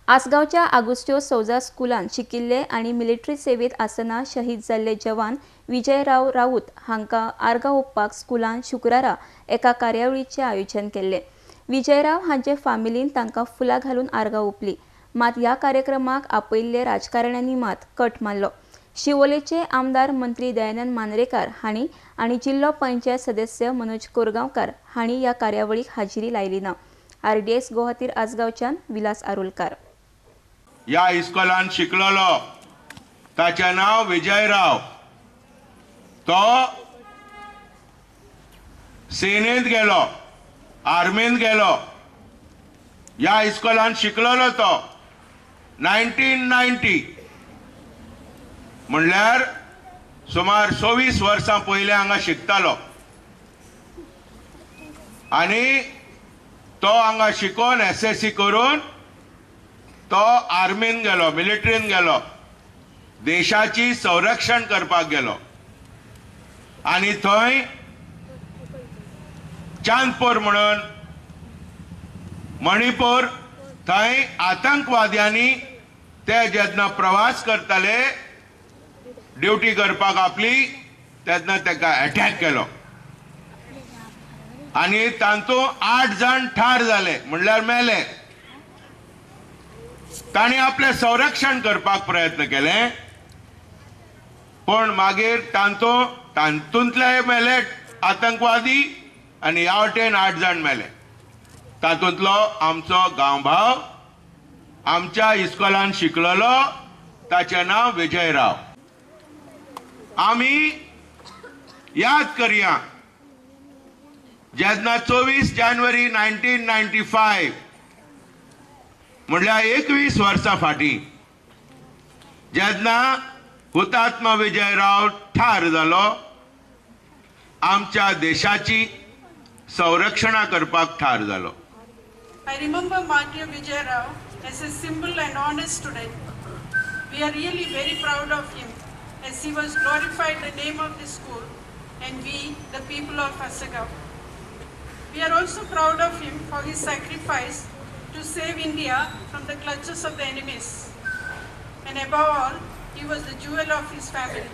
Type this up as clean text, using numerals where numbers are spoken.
आसगावच्या आगुस्त्यो सौजा स्कुलान शिकिल्ले आणि मिलिटरी सेवेत आसतना शहीद जाल्ले जवान विजयराव राऊत हांकां आर्गां ओंपपाक स्कुलान शुक्रारा एका कार्यावळीचें आयोजन केल्लें। विजयराव हांचे फामिलीन तांकां फुलां घालून आर्गां ओंपलीं। मात ह्या कार्यक्रमाक आपयिल्ले राजकारण्यांनी मात कट मारलो। शिवोलेचे आमदार मंत्री दयानंद मांद्रेकार हांणी आनी जिल्लो पंचायत सदस्य मनोज कोरगांवकार हांणी ह्या कार्यावळीक हाजिरी लायली ना। RDS गोवा खातीर आसगांवच्यान विलास आरोलकार। या इस्कॉलान शिकलेलो ताचे नाव विजयराव। तो सेनेत गेलो, आर्मीत गेलो। या इस्कॉलान शिकलेलो तो 1990 म्हणल्यार सुमार 26 वर्सां पयले हांगा शिकतालो आणि तो हांगा शिकून SSC करून तो आर्मीन गेलो, मिलिटरीन गेलो, देशाची संरक्षण करपाक गेलो आणि थंय चांदपूर म्हणून मणिपूर थंय आतंकवाद्यांनी ते जेन्ना प्रवास करताले ड्युटी करपाक आपली तेन्ना ताका अटॅक केलो आणि तांतूं 8 जण ठार जाले म्हणल्यार मेले। तांणी आपले संरक्षण करपाक प्रयत्न केले पण मागीर तांतूंतले मेले आतंकवादी आणि ह्या वटेन 8 जण मेले। तातूंतलो आमचो गांवभाव आमच्या इस्कॉलान शिकलेलो ताचे नाव विजयराव। आमी याद करया जेन्ना 24 जानेवारी 1995 म्हणल्यार 21 वर्सां फाटीं जेन्ना हुतात्मा विजयराव ठार जालो आमच्या देशाची संरक्षणा करपाक ठार जालो। I remember Martyr Vijay Rao as a simple and honest student. We are really very proud of him as he was glorified the name of the school and we, the people of Asagaon. We are also proud of him for his sacrifice to save India from the clutches of the enemies. And above all, he was the jewel of his family.